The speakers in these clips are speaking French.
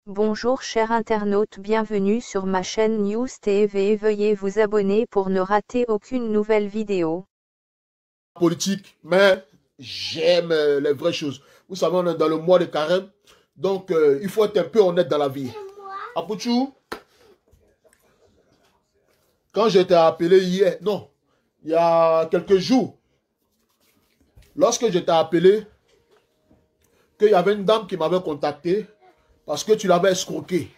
Bonjour chers internautes, bienvenue sur ma chaîne News TV. Veuillez vous abonner pour ne rater aucune nouvelle vidéo. Politique, mais j'aime les vraies choses. Vous savez, on est dans le mois de carême, donc il faut être un peu honnête dans la vie. Apouchou, quand je t'ai appelé hier, non, il y a quelques jours, lorsque je t'ai appelé, qu'il y avait une dame qui m'avait contacté parce que tu l'avais escroqué.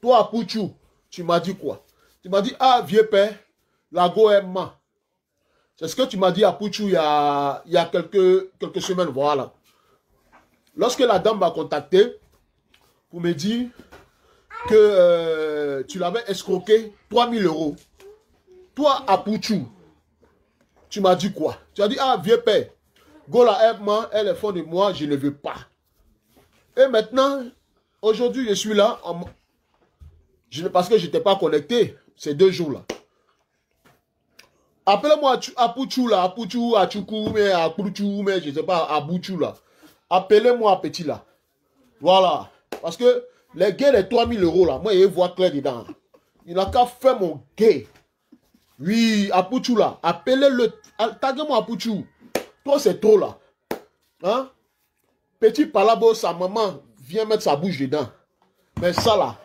Toi, Apouchou, tu m'as dit quoi? Tu m'as dit, ah, vieux père, la go est ma. C'est ce que tu m'as dit à Pouchou il y a quelques semaines, voilà. Lorsque la dame m'a contacté pour me dire que tu l'avais escroqué 3000 €. Toi, à Pouchou, tu m'as dit quoi? Tu as dit, ah, vieux père, Gola aide-moi, elle est fond de moi, je ne veux pas. Et maintenant, aujourd'hui, je suis là, parce que je n'étais pas connecté ces 2 jours-là. Appelez-moi Apouchou là, Apouchou, Achoukou, mais Apouchou, mais je ne sais pas, Abouchou là. Appelez-moi Petit là. Voilà. Parce que les gains des 3000 € là, moi, je vois clair dedans. Il n'a qu'à faire mon gay. Oui, Apouchou là. Appelez-le. Taguez-moi Apouchou. Toi, c'est trop là. Hein? Petit Palabo, sa maman vient mettre sa bouche dedans. Mais ça là,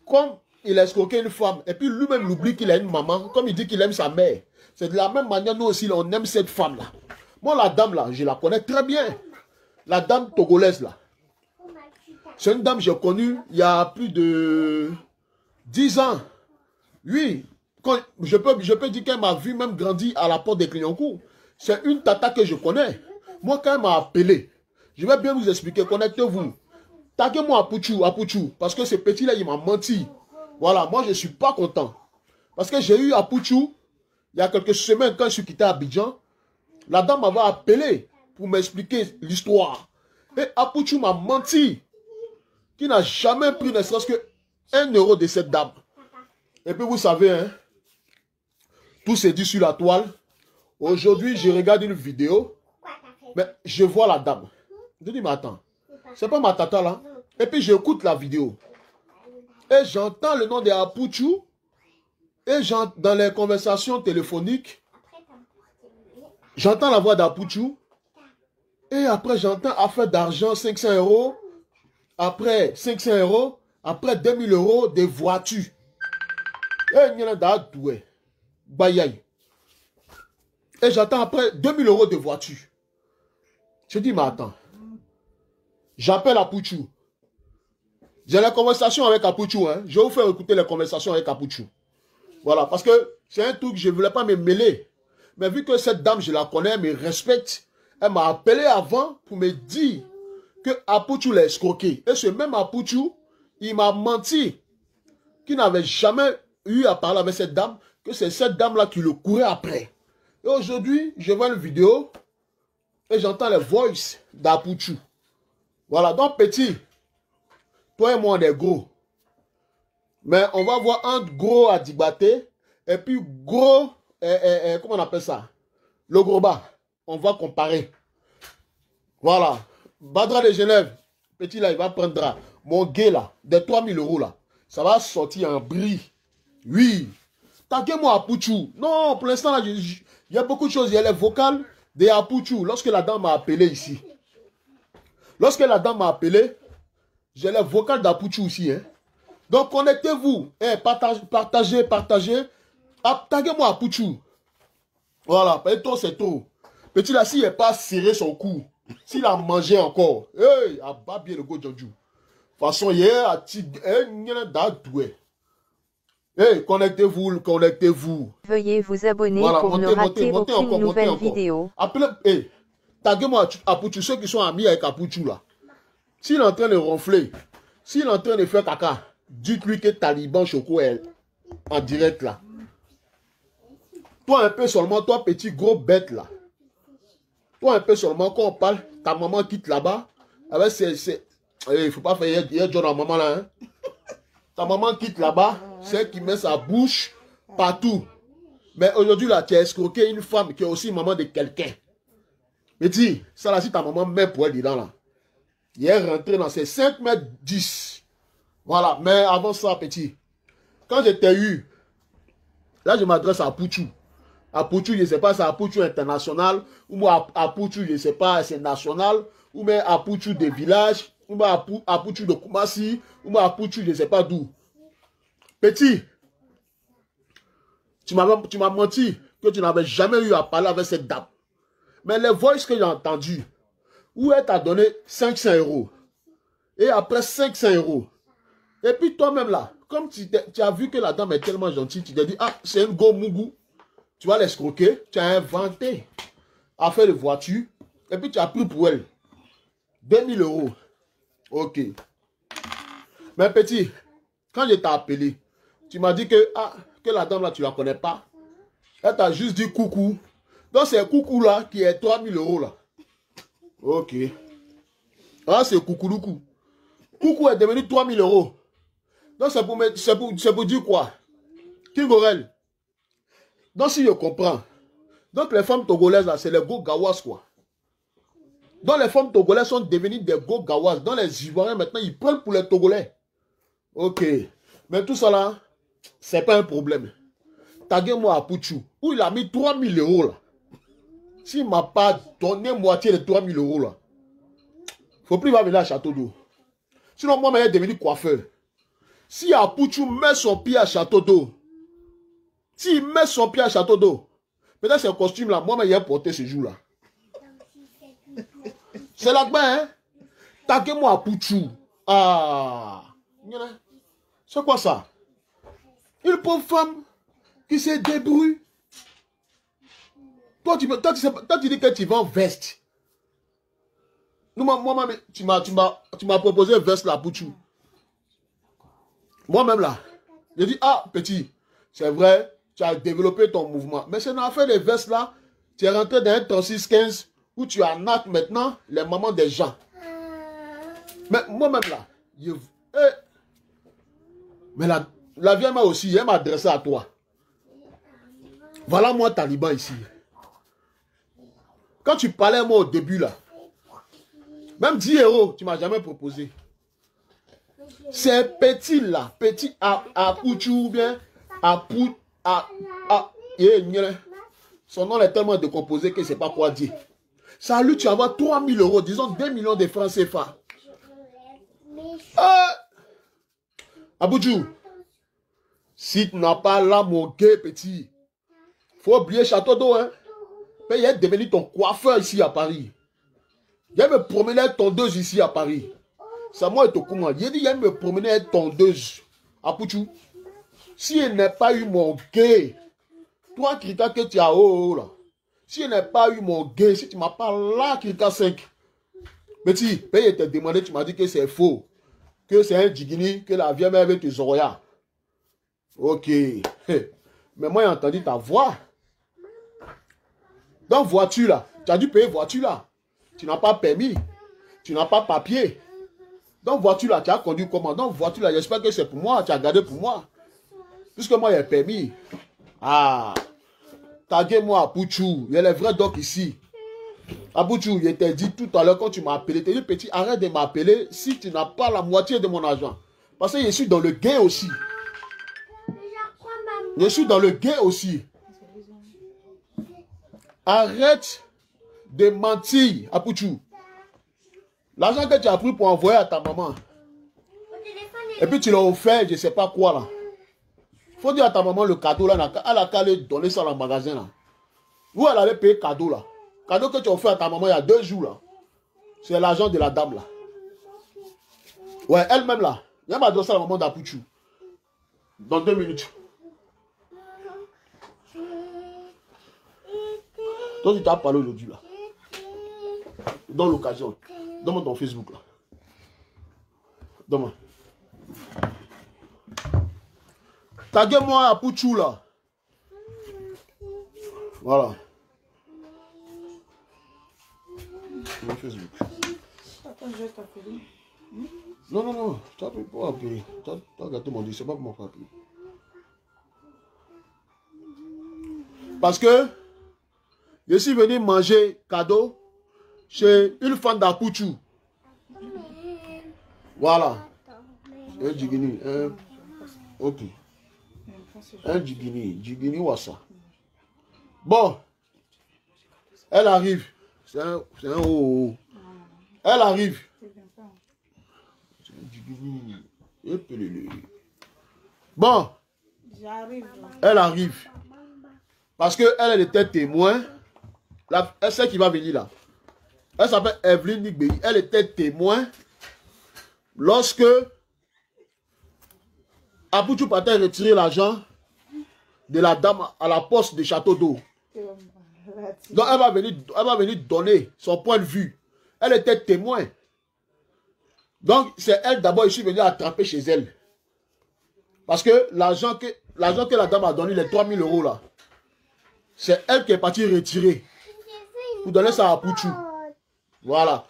comme il a escroqué une femme, et puis lui-même oublie qu'il a une maman, comme il dit qu'il aime sa mère. C'est de la même manière, nous aussi, on aime cette femme-là. Moi, la dame là, je la connais très bien. La dame togolaise là. C'est une dame que j'ai connue il y a plus de 10 ans. Oui, quand, je peux dire qu'elle m'a vu même grandir à la porte des Clignancourt. C'est une tata que je connais. Moi, quand elle m'a appelé, je vais bien vous expliquer, connectez-vous. Taguez-moi Apouchou, parce que ce petit-là, il m'a menti. Voilà, moi, je ne suis pas content. Parce que j'ai eu Apouchou, il y a quelques semaines, quand je suis quitté à Abidjan, la dame m'avait appelé pour m'expliquer l'histoire. Et Apouchou m'a menti, qui n'a jamais pris ne serait-ce que 1 € de cette dame. Et puis vous savez, hein, tout s'est dit sur la toile. Aujourd'hui, je regarde une vidéo, mais je vois la dame. Je dis, mais attends, c'est pas ma tata là. Et puis j'écoute la vidéo. Et j'entends le nom de Apouchou. Et dans les conversations téléphoniques, j'entends la voix d'Apouchou. Et après, j'entends affaire d'argent, 500 €. Après 500 €. Après 2000 € de voitures. Et j'entends après 2000 € de voitures. Je dis, mais attends. J'appelle Apouchou. J'ai la conversation avec Apouchou. Hein. Je vais vous faire écouter les conversations avec Apouchou. Voilà, parce que c'est un truc, je ne voulais pas me mêler. Mais vu que cette dame, je la connais, elle me respecte, elle m'a appelé avant pour me dire que Apouchou l'a escroqué. Et ce même Apouchou, il m'a menti, qu'il n'avait jamais eu à parler avec cette dame, que c'est cette dame-là qui le courait après. Et aujourd'hui, je vois une vidéo et j'entends les voices d'Apouchou. Voilà, donc petit, toi et moi on est gros. Mais on va voir un gros à Dibaté et puis gros, comment on appelle ça? Le gros bas. On va comparer. Voilà. Badra de Genève, petit là, il va prendre mon gay là, des 3000 € là. Ça va sortir en bris. Oui. Taguez-moi Apouchou. Non, pour l'instant, il y a beaucoup de choses. Il y a les vocales de Apouchou. Lorsque la dame m'a appelé ici. Lorsque la dame m'a appelé, j'ai les vocales d'Apouchou aussi. Hein. Donc, connectez-vous. Eh, partagez. Taguez-moi Apouchou. Voilà. Parce que toi, c'est trop. Petit là, s'il n'est pas serré son cou, s'il a mangé encore, hey, a bas bien le go Djandjou. De toute façon, hier, à hey, connectez-vous. Veuillez vous abonner voilà, pour ne rater aucune nouvelle vidéo. Appelez, hey, taguez-moi Apouchou, ceux qui sont amis avec Apouchou là. S'il est en train de ronfler, s'il est en train de faire caca, dites-lui que Taliban Choco est en direct là. Toi un peu seulement, toi petit gros bête là. Toi un peu seulement, quand on parle, ta maman quitte là-bas. Il ne faut pas faire John à maman là. Hein? Ta maman quitte là-bas, c'est elle qui met sa bouche partout. Mais aujourd'hui là, tu as escroqué une femme qui est aussi maman de quelqu'un. Mais dis, ça là, si ta maman met pour elle dedans là. Il est rentré dans ses 5 mètres 10. Voilà, mais avant ça, petit, quand je t'ai eu, là, je m'adresse à Pouchou. À Pouchou, je ne sais pas, c'est à Pouchou international, ou moi à Pouchou, je ne sais pas, c'est national, ou même à Pouchou des villages, ou même à Pouchou de Koumassi, ou même à Pouchou, je ne sais pas d'où. Petit, tu m'as menti que tu n'avais jamais eu à parler avec cette dame. Mais les voices que j'ai entendues, où elle t'a donné 500 €, et après 500 €, et puis toi-même là, comme tu as vu que la dame est tellement gentille, tu t'es dit, ah, c'est une go mougou. Tu vas l'escroquer, tu as inventé affaire de voiture, et puis tu as pris pour elle 2000 €. Ok. Mais petit, quand je t'ai appelé, tu m'as dit que, ah, que la dame là, tu ne la connais pas. Elle t'a juste dit coucou. Donc c'est coucou là qui est 3000 € là. Ok. Ah, c'est coucouloukou. Coucou est devenu 3000 €. Donc c'est pour dire quoi? King Orel. Donc si je comprends. Donc les femmes togolaises là, c'est les go gawas quoi. Donc les femmes togolaises sont devenues des go gawas. Donc les Ivoiriens maintenant ils prennent pour les Togolais. Ok. Mais tout ça là, c'est pas un problème. Taguez-moi à Pouchou, où il a mis 3000 € là. S'il ne m'a pas donné moitié de 3000 € là, faut plus venir à Château d'Eau. Sinon, moi, je vais devenir coiffeur. Si à Pouchou met son pied à Château d'Eau, s'il met son pied à Château d'Eau, peut-être ce costume là, moi, je vais porter ce jour là. C'est là-bas, hein? Taguez-moi à Pouchou. Ah! C'est quoi ça? Une pauvre femme qui se débrouille. Toi, tu dis que tu vends veste. Moi, tu m'as proposé une veste là, Pouchou. Moi-même là, je dis, ah, petit, c'est vrai, tu as développé ton mouvement. Mais c'est une affaire de veste là, tu es rentré dans un 36-15 où tu arnaques maintenant les mamans des gens. Mais moi-même là, mais la vieille m'a aussi, elle m'a adressé à toi. Voilà moi, Taliban ici. Quand tu parlais moi au début là, même 10 €, tu ne m'as jamais proposé. C'est petit là, petit à Pouchou ou bien à son nom est tellement décomposé que je ne sais pas quoi dire. Salut, tu vas 3000 €, disons 2 millions de francs CFA. Aboudjou, si tu n'as pas là mon gay petit, faut oublier Château d'Eau, hein. Mais il est devenu ton coiffeur ici à Paris. Il me promener avec tondeuse ici à Paris. C'est moi et ton comment. Il dit il me promener avec tondeuse à Pouchou. Si il n'a pas eu mon gay, toi Krika que tu as là. Si il n'a pas eu mon gay, si tu m'as pas là Krika 5. Petit, paye te demandé, tu m'as dit que c'est faux. Que c'est un jigini, que la vieille mère veut te zoroya. Ok. Mais moi j'ai entendu ta voix. Dans voiture là, tu as dû payer voiture là. Tu n'as pas permis. Tu n'as pas papier. Dans voiture là, tu as conduit comment? Dans voiture là, j'espère que c'est pour moi. Tu as gardé pour moi. Puisque moi, il y a permis. Ah. Taguez-moi à Pouchou. Il y a les vrais docs ici. À Pouchou, je t'ai dit tout à l'heure quand tu m'as appelé. Tu t'es dit, petit, arrête de m'appeler si tu n'as pas la moitié de mon argent. Parce que je suis dans le gain aussi. Je suis dans le gain aussi. Arrête de mentir à Pouchou. L'argent que tu as pris pour envoyer à ta maman. Et puis tu l'as offert, je ne sais pas quoi là. Faut dire à ta maman le cadeau là. Elle a qu'à aller donner ça dans le magasin là. Où elle allait payer cadeau là. Cadeau que tu as offert à ta maman il y a 2 jours là. C'est l'argent de la dame là. Ouais, elle-même là. Elle m'a donné ça à la maman d'Apouchou. Dans 2 minutes. Toi tu t'as parlé aujourd'hui là. Dans l'occasion. Donne-moi ton Facebook là. Donne-moi. Taguez-moi à Pouchou là. Voilà. Mon Facebook. Attends, je vais t'appeler. Non. Tu n'as pas appelé. Tu as gâté mon dit. C'est pas pour moi appeler. Parce que je suis venu manger cadeau chez une femme d'Apouchou. Voilà. Un Jigini. Ok. Un Jigini. Jigini Wassa. Bon. Elle arrive. C'est un haut. Elle arrive. C'est un Jigini. Bon. J'arrive. Elle arrive. Parce qu'elle était témoin. Elle sait qui va venir là. Elle s'appelle Evelyne Nigbei. Elle était témoin lorsque Apouchou partait retirer l'argent de la dame à la poste de Château d'Eau. Donc elle va venir donner son point de vue. Elle était témoin. Donc c'est elle d'abord ici venue attraper chez elle. Parce que l'argent que la dame a donné, les 3 000 € là, c'est elle qui est partie retirer. Pour donner ça à Apouchou. Voilà.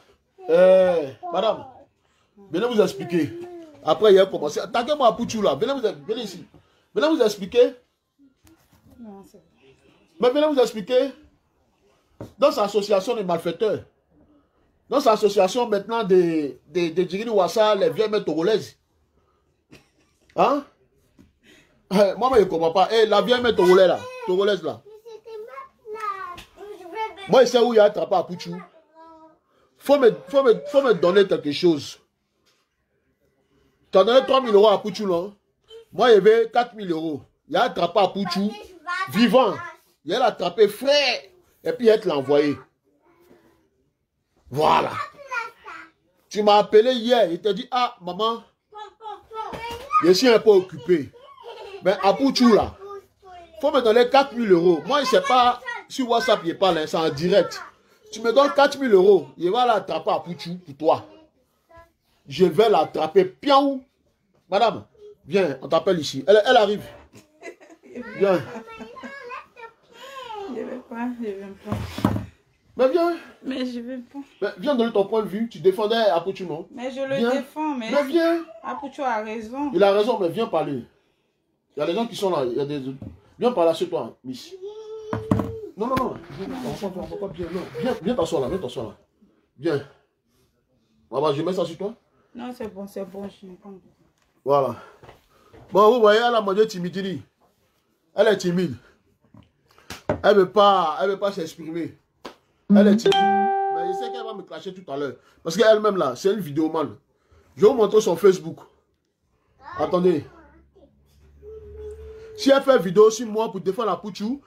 Madame, venez vous expliquer. Après, il a commencé. Attaquez-moi à Apouchou là. Venez ici. Venez vous expliquer. Mais venez vous expliquer. Dans sa association de malfaiteurs. Dans sa association maintenant de Jigini Wassa, les vieilles mères togolaises. Hein? Moi, je ne comprends pas. La vieille mère togolaise là. Moi, je sais où il a attrapé Apouchou. Faut me donner quelque chose. Tu as donné 3 000 € à Apouchou, non? Moi, il y avait 4 000 €. Il a attrapé Apouchou vivant. Il a attrapé frais. Et puis, il l'a envoyé. Voilà. Tu m'as appelé hier. Il t'a dit, ah, maman, je suis un peu occupé. Mais Apouchou, là, faut me donner 4 000 €. Moi, je ne sais pas sur WhatsApp, il parle, c'est en direct. Tu me donnes 4 000 €. Il va l'attraper à Apouchou pour toi. Je vais l'attraper. Piaou. Madame, viens, on t'appelle ici. Elle arrive. Viens. Je ne vais pas. Mais viens. Mais je ne vais pas. Mais viens donner ton point de vue. Tu défendais Apouchou, non? Mais je le défends. Mais viens. Apouchou a raison. Il a raison, mais viens parler. Il y a des gens qui sont là. Il y a des... Viens parler sur toi, Miss. Non. Viens t'asseoir là. Viens. Je mets ça sur toi. Non, c'est bon. Je n'ai pas. Voilà. Bon, vous voyez, elle a mangé timidité. Elle est timide. Elle ne veut pas s'exprimer. Elle est timide. Mais je sais qu'elle va me clasher tout à l'heure. Parce qu'elle-même là, c'est une vidéoman. Je vais vous montrer son Facebook. Attendez. Si elle fait vidéo sur moi pour défendre Apouchou,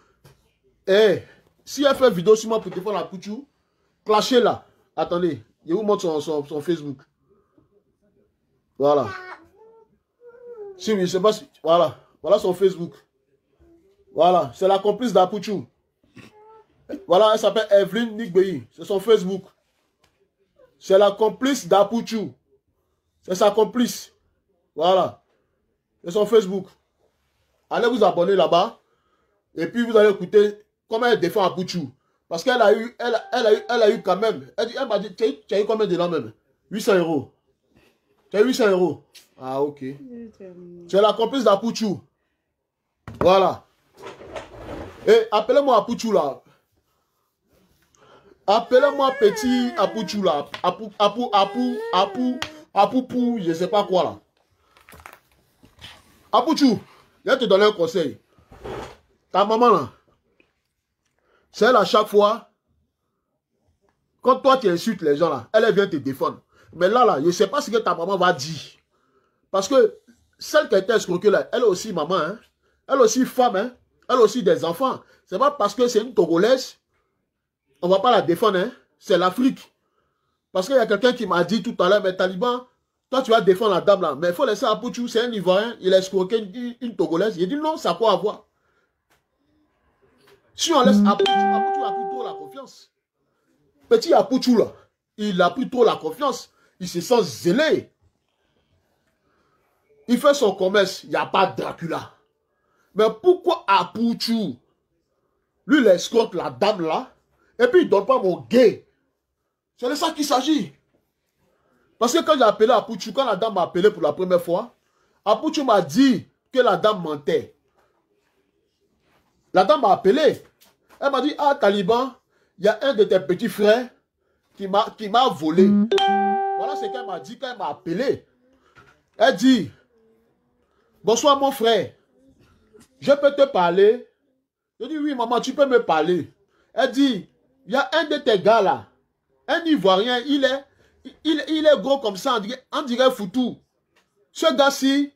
si elle fait vidéo sur moi pour défendre Apouchou, clashez là. Attendez, je vous montre son Facebook. Voilà. Si oui, je sais pas si... Voilà. Voilà son Facebook. Voilà. C'est la complice d'Apouchou. Voilà, elle s'appelle Evelyne Nigbei. C'est son Facebook. C'est la complice d'Apouchou. C'est sa complice. Voilà. C'est son Facebook. Allez vous abonner là-bas. Et puis vous allez écouter comment elle défend Apouchou. Parce qu'elle a eu quand même. Elle m'a dit, tu as eu combien de là même? 800 €. Tu as eu 800 €. Ah, ok. C'est la complice d'Apouchou. Voilà. Et appelez-moi Apouchou là. Appelez-moi petit Apouchou là. Apoupou, je ne sais pas quoi là. Apouchou, je vais te donner un conseil. Ta maman là, c'est elle à chaque fois, quand toi tu insultes les gens là, elle vient te défendre. Mais là, je ne sais pas ce que ta maman va dire. Parce que celle qui a été escroquée là, elle est aussi maman, hein? Elle est aussi femme, hein? Elle a aussi des enfants. C'est pas parce que c'est une Togolaise, on ne va pas la défendre, hein? C'est l'Afrique. Parce qu'il y a quelqu'un qui m'a dit tout à l'heure, mais Taliban, toi tu vas défendre la dame là, mais il faut laisser Apouchou, c'est un Ivoirien, il a escroqué une Togolaise. Il dit non, ça a quoi à voir? Si on laisse Apouchou, Apouchou a pris trop la confiance. Petit Apouchou là, il a pris trop la confiance. Il se sent zélé. Il fait son commerce, il n'y a pas de Dracula. Mais pourquoi Apouchou, lui, il escroque la dame là, et puis il ne donne pas mon gay? C'est de ça qu'il s'agit. Parce que quand j'ai appelé Apouchou, quand la dame m'a appelé pour la première fois, Apouchou m'a dit que la dame mentait. La dame m'a appelé. Elle m'a dit, ah Taliban, il y a un de tes petits frères qui m'a volé. Voilà ce qu'elle m'a dit quand elle m'a appelé. Elle dit, bonsoir mon frère, je peux te parler? Je dis, oui maman, tu peux me parler. Elle dit, il y a un de tes gars là, un Ivoirien, il est gros comme ça, on dirait foutu. Ce gars-ci,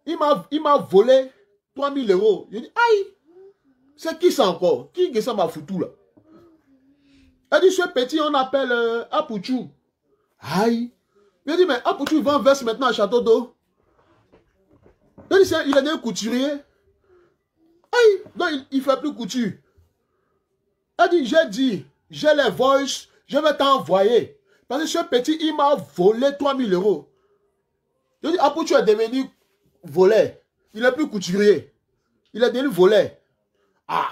il m'a volé 3000 euros. Je dis, aïe, c'est qui ça encore? Qui est ça m'a foutu là? Elle dit, ce petit, on appelle Apouchou. Aïe. Je dis, mais Apouchou, il vend veste maintenant à Château d'Eau. Je dis, il est un couturier. Aïe, donc il ne fait plus couture. Elle dit, j'ai les voices, je vais t'envoyer. Parce que ce petit, il m'a volé 3000 euros. Je dis, Apouchou est devenu voleur. Il n'est plus couturier. Il est devenu voleur. Ah,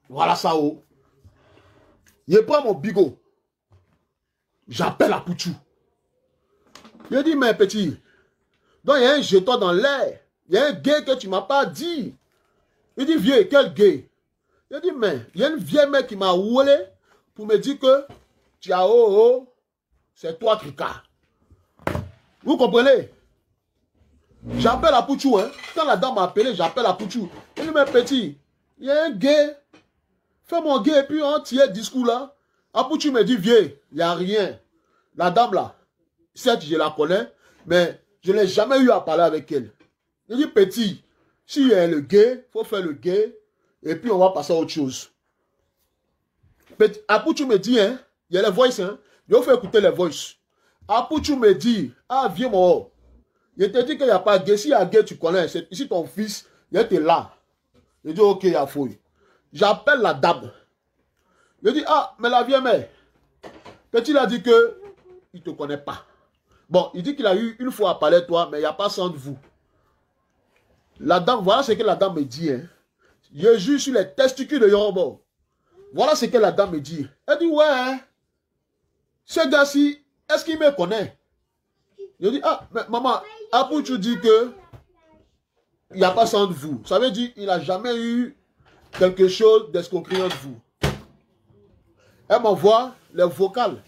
voilà ça. Oh. Je prends mon bigot. J'appelle Apouchou. Je dis, mais petit, donc il y a un jeton dans l'air. Il y a un gay que tu ne m'as pas dit. Il dit, vieux, quel gay? Je dis, mais il y a une vieille mec qui m'a roulé pour me dire que tu as c'est toi Trika. Vous comprenez? J'appelle Apouchou. Hein. Quand la dame m'a appelé, j'appelle Apouchou. Je dis, mais petit, il y a un gay. Fais mon gay et puis on tire discours là. Apouchou me dit, vieux, il n'y a rien. La dame là, certes, je la connais, mais je n'ai jamais eu à parler avec elle. Je dis, petit, s'il y a le gay, il faut faire le gay, et puis on va passer à autre chose. Apouchou me dit, hein, il y a les voices, hein, je vais faire écouter les voices. Apouchou me dit, ah, viens mon. Je te dis qu'il n'y a pas de gay, s'il y a gay, tu connais, ici ton fils, il était là. Je dis, ok, il y a fouille. J'appelle la dame. Je dis, ah, mais la vieille mère, petit, il a dit que il ne te connaît pas. Bon, il dit qu'il a eu une fois à parler de toi, mais il n'y a pas sans de vous. La dame, voilà ce que la dame me dit. Hein. Je juge sur les testicules de Yorobo. Voilà ce que la dame me dit. Elle dit, ouais, hein, ce gars-ci, est-ce qu'il me connaît? Je dis, ah, mais maman, Apouchou dit que il n'y a pas sans de vous. Ça veut dire qu'il n'a jamais eu quelque chose d'escroquerie entre vous. Elle m'envoie les vocales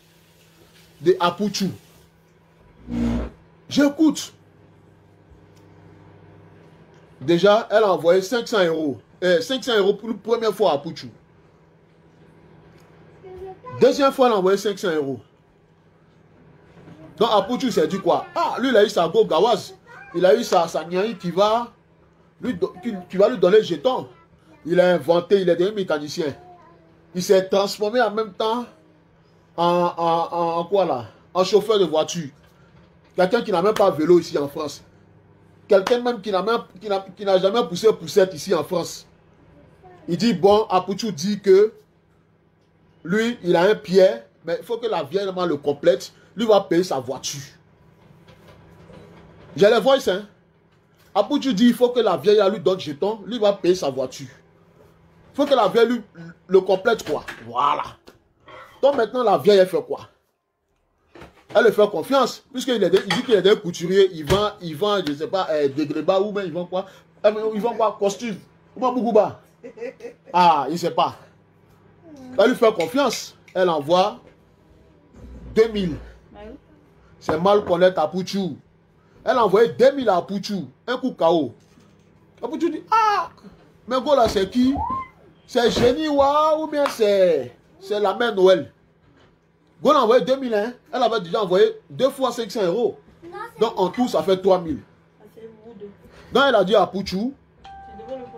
de Apouchou. J'écoute. Déjà, elle a envoyé 500 euros. 500 euros pour la première fois à Apouchou. Deuxième fois, elle a envoyé 500 euros. Donc Apouchou s'est dit quoi? Ah, lui, il a eu sa go gawaz. Il a eu sa niaï qui va lui donner le jeton. Il a inventé, il est devenu mécanicien. Il s'est transformé en même temps en quoi là? En chauffeur de voiture. Quelqu'un qui n'a même pas vélo ici en France. Quelqu'un même qui n'a jamais poussé poussette ici en France. Il dit, bon, Apouchou dit que lui, il a un pied, mais il faut que la vieille le complète. Lui va payer sa voiture. J'ai les voices, hein. Apouchou dit, il faut que la vieille lui donne jeton, lui va payer sa voiture. Il faut que la vieille lui le complète, quoi. Voilà. Donc maintenant, la vieille, elle fait quoi? Elle lui fait confiance, puisqu'il dit qu'il est des couturiers, il vend, je ne sais pas, dégrébas ou bien il vend quoi? Il vend quoi? Costume. Ou bien Bougouba? Ah, il ne sait pas. Elle lui fait confiance. Elle envoie 2000. C'est mal connaître Apouchou. Elle a envoyé 2000 à Apouchou. Un coup KO. Apouchou dit, ah, mais go là, c'est qui? C'est Génie ou bien c'est la mère Noël? Go a envoyé 2000, hein? Elle avait déjà envoyé 2 fois 500 euros. Donc en tout, ça fait 3000. Donc elle a dit à Apouchou,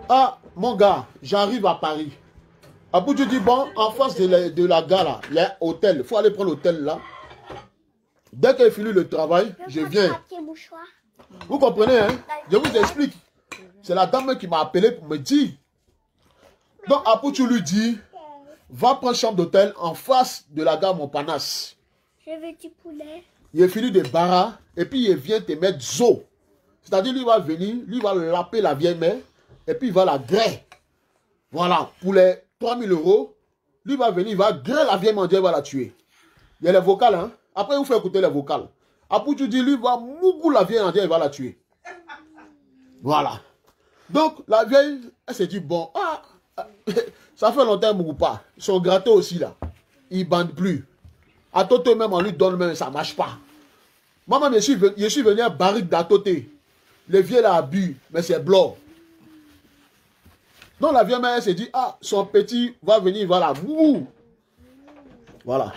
ah, mon gars, j'arrive à Paris. Apouchou dit, bon, en face de la gare, là, il y a un hôtel. Il faut aller prendre l'hôtel là. Dès qu'elle finit le travail, je viens. Vous comprenez, hein? Je vous explique. C'est la dame qui m'a appelé pour me dire. Donc Apouchou lui dit, va prendre chambre d'hôtel en face de la gare Montparnasse. Je veux du poulet. Il finit de bara et puis il vient te mettre zo. C'est-à-dire, lui va venir, lui va laper la vieille mère et puis il va la griller. Voilà, pour les 3000 euros, lui va venir, il va griller la vieille mendiante, il va la tuer. Il y a les vocales, hein. Après, vous faites écouter les vocales. Apouchou dit, lui va mougou la vieille mendiante, il va la tuer. Voilà. Donc, la vieille, elle s'est dit, bon, ça fait longtemps qu'elle ne mougou pas. Ils sont grattés aussi, là. Ils ne bandent plus. À Toto même, on lui donne même, ça ne marche pas. Maman, je suis venu à barrique d'à côté. Le vieux l'a bu, mais c'est blanc. Donc la vieille mère s'est dit, ah, son petit va venir, il va la mou. Voilà.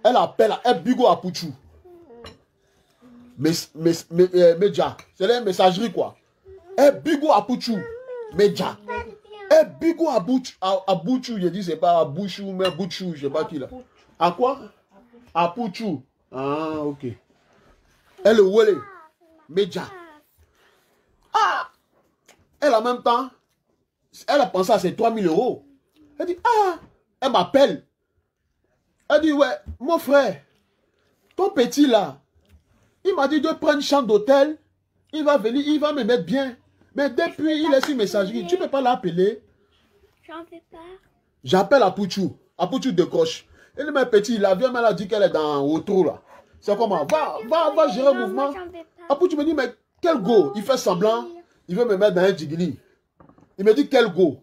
Elle appelle, elle bigo à Pouchou. Média. C'est la messagerie quoi. Elle bigo à Pouchou. Média. Elle bigo à Pouchou. Je dis, c'est pas à Bouchou, mais Bouchou, je sais pas qui là. À quoi? À Pouchou. Ah, ok. Elle est ouélée. Média. Ah! Elle en même temps, elle a pensé à ses 3000 €. Elle dit, ah! Elle m'appelle. Elle dit, ouais, mon frère, ton petit là, il m'a dit de prendre une chambre d'hôtel. Il va venir, il va me mettre bien. Mais depuis, il est sur messagerie. Tu ne peux pas l'appeler. J'en fais pas. J'appelle à Pouchou décroche. Et le petit, la vieille m'a dit qu'elle est dans Otro là. C'est comment? Va gérer le mouvement. Pouchou me dit, mais quel go? Il fait semblant. Il veut me mettre dans un digni. Il me dit, quel go?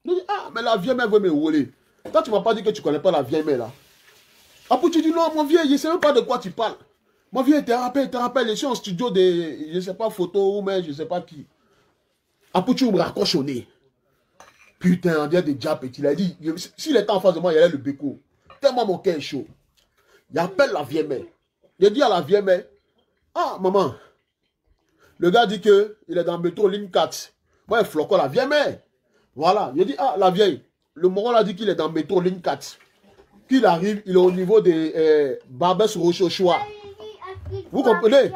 Je dis, ah, mais la vieille mère veut me rouler. Toi, tu ne m'as pas dit que tu ne connais pas la vieille mère là. Pouchou dit, non, mon vieux, je ne sais même pas de quoi tu parles. Mon vieux, te rappelle, je suis en studio de, je ne sais pas, photo, mais je ne sais pas qui. Pouchou me raccroche au nez. Putain, on dirait déjà petit. Il a dit, s'il était en face de moi, il y avait le béco. Tellement mon cœur est chaud. Il appelle la vieille mère. Il dit à la vieille mère, ah, maman, le gars dit que il est dans le métro ligne 4. Moi, il floque la vieille mère. Voilà. Il dit, ah, la vieille. Le moral a dit qu'il est dans le métro ligne 4. Qu'il arrive, il est au niveau des Barbès Rochochois. Vous comprenez?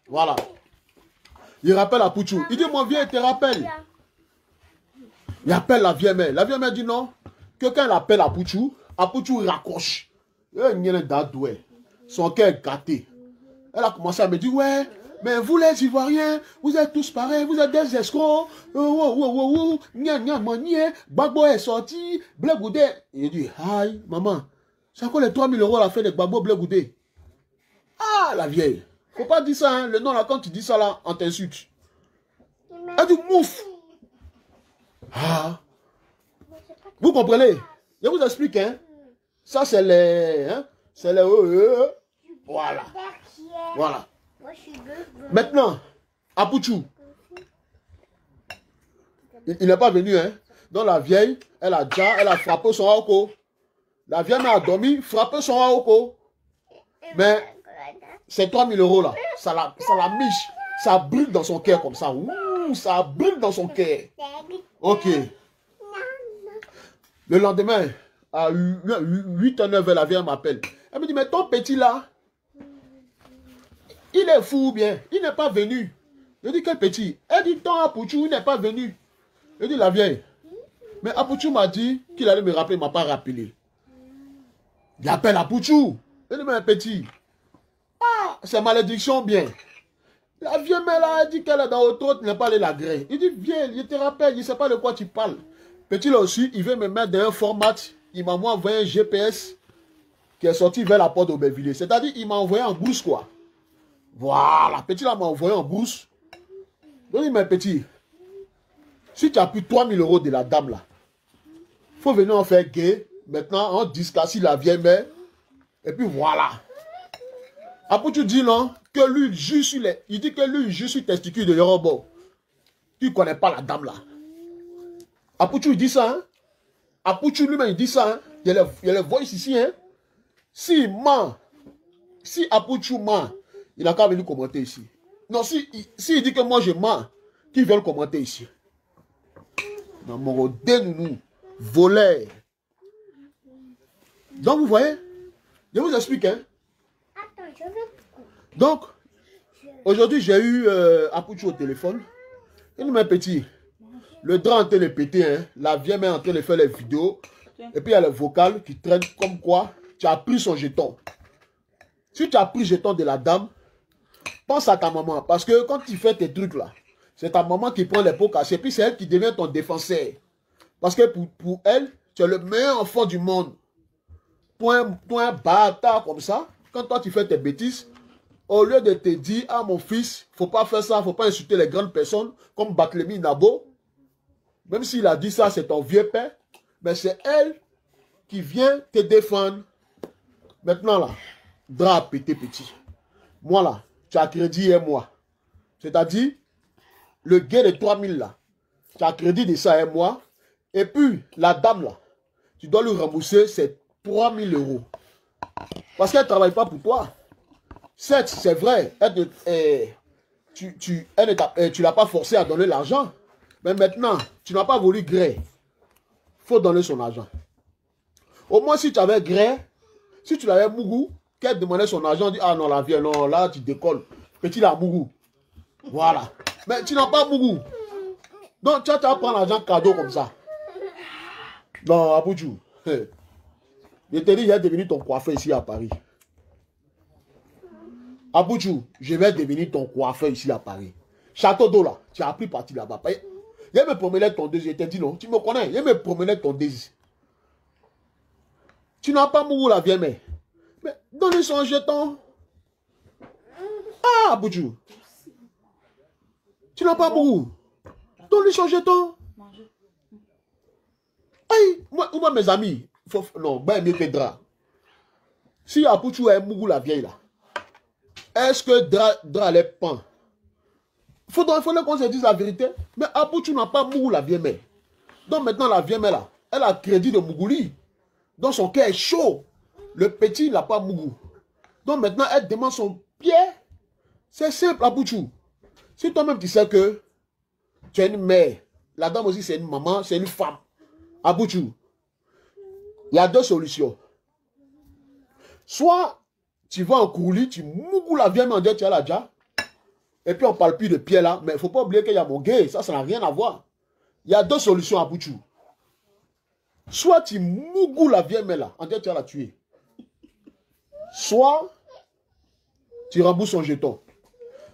Voilà. Il rappelle à Pouchou. Il dit, mon vieux, il te rappelle. Il appelle la vieille mère. La vieille mère dit non. Que quand elle appelle à Pouchou il raccroche. Son cœur est gâté. Elle a commencé à me dire, ouais, mais vous les Ivoiriens, vous êtes tous pareils, vous êtes des escrocs. Gbagbo est sorti, Blé Goudé. Il dit, aïe, maman, c'est quoi les 3000 € la fait de Gbagbo Blé Goudé? Ah, la vieille. Faut pas dire ça, hein. Le nom là, quand tu dis ça là, on t'insulte. Elle dit, mouf. Ah. Vous comprenez? Je vous explique, hein. Ça, c'est les... Hein? C'est les... Voilà. Voilà. Maintenant, à Pouchou. Il n'est pas venu, hein. Donc la vieille, elle a frappé son Aoko. La vieille a dormi, frappé son Aoko. Mais ces 3000 € là, ça la miche. Ça brûle dans son cœur comme ça. Ouh, ça brûle dans son cœur. Ok. Le lendemain, à 8 h 9 h, la vieille m'appelle. Elle me dit, mais ton petit là, il est fou ou bien? Il n'est pas venu. Je dis, quel petit? Elle dit, ton Pouchou, il n'est pas venu. Je dis, la vieille. Mais Pouchou m'a dit qu'il allait me rappeler, il ne m'a pas rappelé. Il appelle Pouchou. Je dis, mais petit. Ah, c'est malédiction bien. La vieille mère là, elle dit qu'elle est dans Otro, tu n'es pas allé la grève. Il dit, viens, je te rappelle, je ne sais pas de quoi tu parles. Petit là aussi, il veut me mettre dans un format. Il m'a envoyé un GPS qui est sorti vers la porte d'Aubervilliers. C'est-à-dire, il m'a envoyé en brousse, quoi. Voilà, petit là m'a envoyé en brousse. Je dis, mais petit, si tu as pris 3000 € de la dame là, il faut venir en faire gay. Maintenant, on discassit la vieille mère. Et puis voilà. Après, tu dis non, que lui, il dit que lui, je suis testicule de Yorobo. Tu ne connais pas la dame là. Après, tu dis ça, hein. Après, tu lui-même, il dit ça, hein. Il y a les voices ici, hein. S'il ment, si Apuchu ment, il n'a qu'à venir commenter ici. Non, si il dit que moi je mens, qu'il vient le commenter ici. Non, mon nounou, voleur. Donc, vous voyez, je vous explique, hein. Donc, aujourd'hui, j'ai eu Apuchu au téléphone. Il m'a petit. Le drap en train de péter, hein. La vieille mère en train de faire les vidéos. Et puis il y a le vocal qui traîne comme quoi tu as pris son jeton. Si tu as pris le jeton de la dame, pense à ta maman. Parce que quand tu fais tes trucs là, c'est ta maman qui prend les pots cassés. Puis c'est elle qui devient ton défenseur. Parce que pour elle, tu es le meilleur enfant du monde. Toi, un bâtard comme ça, quand toi tu fais tes bêtises, au lieu de te dire, ah mon fils, faut pas faire ça, faut pas insulter les grandes personnes, comme Baklemi Nabo, même s'il a dit ça, c'est ton vieux père, mais c'est elle qui vient te défendre. Maintenant là, drap pété petit. Moi là, tu as crédit un mois. C'est-à-dire, le gain de 3000 là, tu as crédit de ça un mois. Et puis, la dame là, tu dois lui rembourser ces 3000 euros. Parce qu'elle ne travaille pas pour toi. Certes, c'est vrai, tu ne l'as pas forcé à donner l'argent. Mais maintenant, tu n'as pas voulu gré. Il faut donner son argent. Au moins, si tu avais gré, si tu l'avais mougou, qu'elle demandait son argent, dit, ah non, la vie, non, là, tu décolles. Petit la mougou. Voilà. Mais tu n'as pas mougou. Donc, tu vas prendre l'argent cadeau comme ça. Non, Apoutchou. Je te dis, il est devenu ton coiffeur ici à Paris. Apoutchou, je vais devenir ton coiffeur ici à Paris. Château d'eau là, tu as pris parti là-bas. Il me promenait ton désir. Je t'ai dit non, tu me connais. Il me promenait ton désir. Tu n'as pas mouru la vieille mère. Mais donne-lui son jeton. Ah, Apoutchou. Tu n'as pas mouru. Donne-lui son jeton. Hey, moi, mes amis, non, ben mieux que Dra. Si Apoutchou est mouru la vieille là, est-ce que Dra les pend? Il faudrait qu'on se dise la vérité. Mais Apoutchou n'a pas mouru la vieille mère. Donc maintenant la vieille mère là, elle a crédit de Mougouli. Donc son cœur est chaud. Le petit n'a pas mouru. Donc maintenant elle demande son pied. C'est simple Apoutchou. Si toi-même tu sais que tu es une mère, la dame aussi c'est une maman, c'est une femme. Apoutchou, il y a deux solutions. Soit tu vas en coulis, tu mougou la vieille mère, tu as la déjà. Et puis on ne parle plus de pied là. Mais il ne faut pas oublier qu'il y a mon gay. Ça n'a rien à voir. Il y a deux solutions à Apoutchou. Soit tu mougou la vieille mère là, tu vas la tuer. Soit tu rembourses son jeton.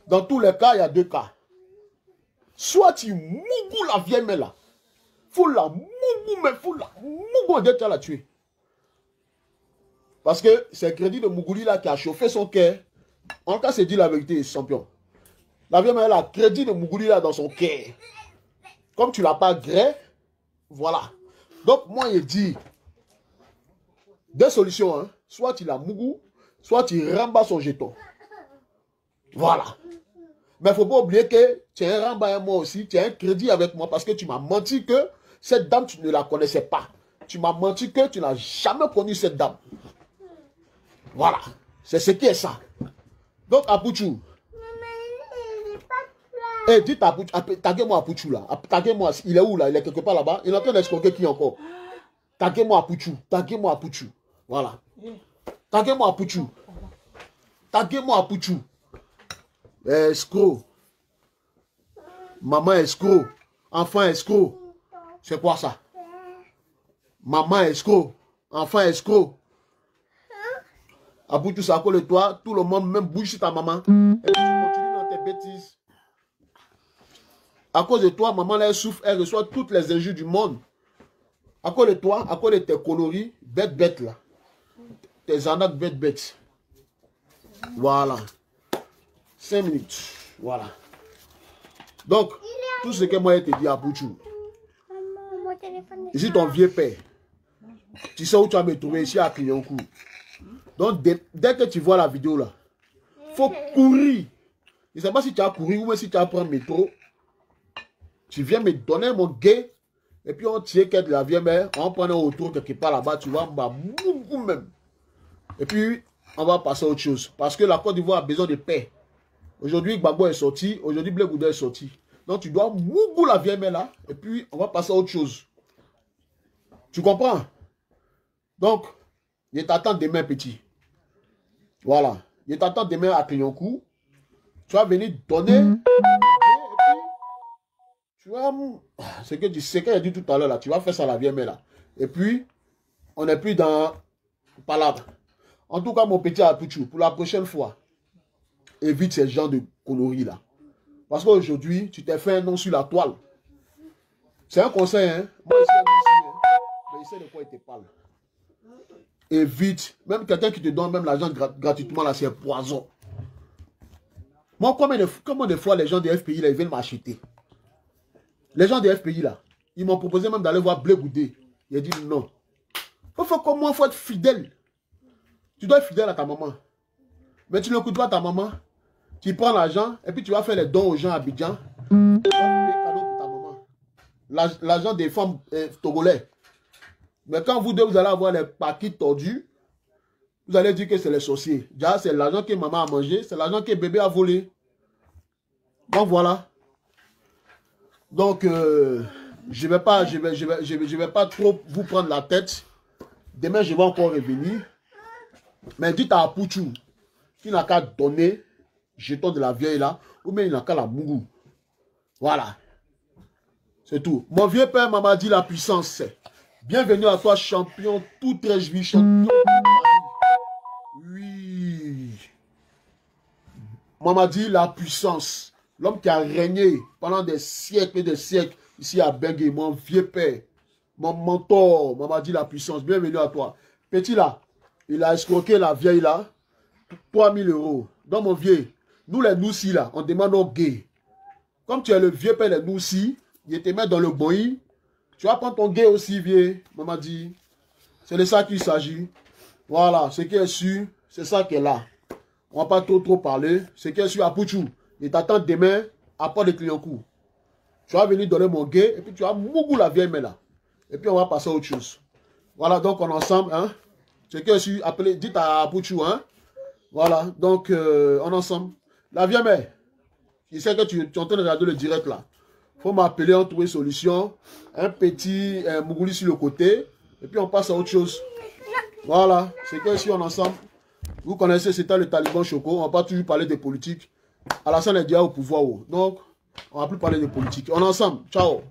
Dans tous les cas, il y a deux cas. Soit tu mougou la vieille mère là. Faut la mougou, mais faut la mougou, tu vas la tuer. Parce que c'est le crédit de Mougouli là qui a chauffé son cœur. En tout cas, c'est dit la vérité, champion. La vieille mère, elle a crédit de Mougouli là dans son cœur. Comme tu ne l'as pas gré, voilà. Donc, moi, je dis deux solutions. Hein. Soit tu la mougou, soit tu rembas son jeton. Voilà. Mais il ne faut pas oublier que tu as un rembas et moi aussi, tu as un crédit avec moi parce que tu m'as menti que cette dame, tu ne la connaissais pas. Tu m'as menti que tu n'as jamais connu cette dame. Voilà. C'est ce qui est ça. Donc, Apoutchou. Eh, dites à Apoutchou, taguez-moi Apoutchou là. Taguez-moi, il est où là? Il est quelque part là-bas. Il est en train d'escroquer qui encore? Taguez-moi Apoutchou. Taguez-moi Apoutchou. Voilà. Taguez-moi Apoutchou. Taguez-moi Apoutchou. Escroc. Maman escroc. Enfant escroc. C'est quoi ça? Maman escroc. Enfant escroc. Apoutchou, ça colle toi. Tout le monde même bouge sur ta maman. Et puis tu continues dans tes bêtises. À cause de toi, maman, là, elle souffre, elle reçoit toutes les injures du monde. À cause de toi, à cause de tes conneries, bête là. Tes arnaques bête. Voilà. 5 minutes. Voilà. Donc, tout ce que moi, je te dis à Apoutchou. Ici, ton vieux père. Tu sais où tu vas me trouver ici à Clignancourt. Donc, dès que tu vois la vidéo là, il faut courir. Je ne sais pas si tu as couru ou même si tu as pris un métro. Tu viens me donner mon gay. Et puis on tire de la vieille mère. On prend un autour quelque part là-bas. Tu vois, même. Et puis, on va passer à autre chose. Parce que la Côte d'Ivoire a besoin de paix. Aujourd'hui, Gbagbo est sorti. Aujourd'hui, Blé Bouddha est sorti. Donc, tu dois mougou la vieille mère là. Et puis, on va passer à autre chose. Tu comprends? Donc, je t'attends demain, petit. Voilà. Je t'attends demain à Clignancourt. Tu vas venir donner. Tu vois, ce que j'ai dit tout à l'heure là, tu vas faire ça à la vieille mère là. Et puis, on n'est plus dans palabre. En tout cas, mon petit Apoutchou, pour la prochaine fois, évite ces genres de conneries là. Parce qu'aujourd'hui, tu t'es fait un nom sur la toile. C'est un conseil, hein. Moi, je sais hein. Mais il sait de quoi il te parle. Évite. Même quelqu'un qui te donne même l'argent gratuitement là, c'est un poison. Moi, comment des fois les gens des FPI là, ils viennent m'acheter? Les gens des FPI là, ils m'ont proposé même d'aller voir Blé Goudé. Il a dit non. Il faut comme moi, il faut être fidèle. Tu dois être fidèle à ta maman. Mais tu n'écoutes pas ta maman. Tu prends l'argent et puis tu vas faire les dons aux gens à Abidjan. Tu vas payer cadeau pour ta maman. L'argent des femmes togolais. Mais quand vous deux, vous allez avoir les paquets tordus, vous allez dire que c'est les sorciers. Déjà, c'est l'argent que maman a mangé, c'est l'argent que bébé a volé. Donc voilà. Donc, je vais pas trop vous prendre la tête. Demain, je vais encore revenir. Mais dites à Apouchou qu'il n'a qu'à donner jeton de la vieille là, ou bien il n'a qu'à la mougou. Voilà. C'est tout. Mon vieux père m'a dit la puissance. Bienvenue à toi, champion, tout très juif, champion. Oui. Maman dit la puissance. L'homme qui a régné pendant des siècles et des siècles ici à Bengué, mon vieux père, mon mentor, maman dit la puissance. Bienvenue à toi. Petit là, il a escroqué la vieille là, 3000 €. Donc mon vieux, nous les noussis là, on demande aux gays. Comme tu es le vieux père des noussis, il te met dans le boy. Tu vas prendre ton gay aussi, vieux. Maman dit, c'est de ça qu'il s'agit. Voilà, ce qui est sûr, c'est ça qui est là. On ne va pas trop parler. Ce qui est sûr, à Pouchou, il t'attend demain à Port de Clignancourt. Tu vas venir donner mon gay et puis tu vas mougou la vieille main là. Et puis on va passer à autre chose. Voilà, donc on est ensemble. Hein? Ce qui est sûr, appelez, dites à Pouchou. Hein? Voilà, donc on est ensemble. La vieille mère, je sais que tu es en train de regarder le direct là. Il faut m'appeler, on trouve une solution. Un petit mougouli sur le côté. Et puis on passe à autre chose. Voilà, c'est que si on est ensemble. Vous connaissez, c'était le Taliban Choco. On ne va pas toujours parler de politique. Alassane est déjà au pouvoir. Donc, on ne va plus parler de politique. On est ensemble. Ciao.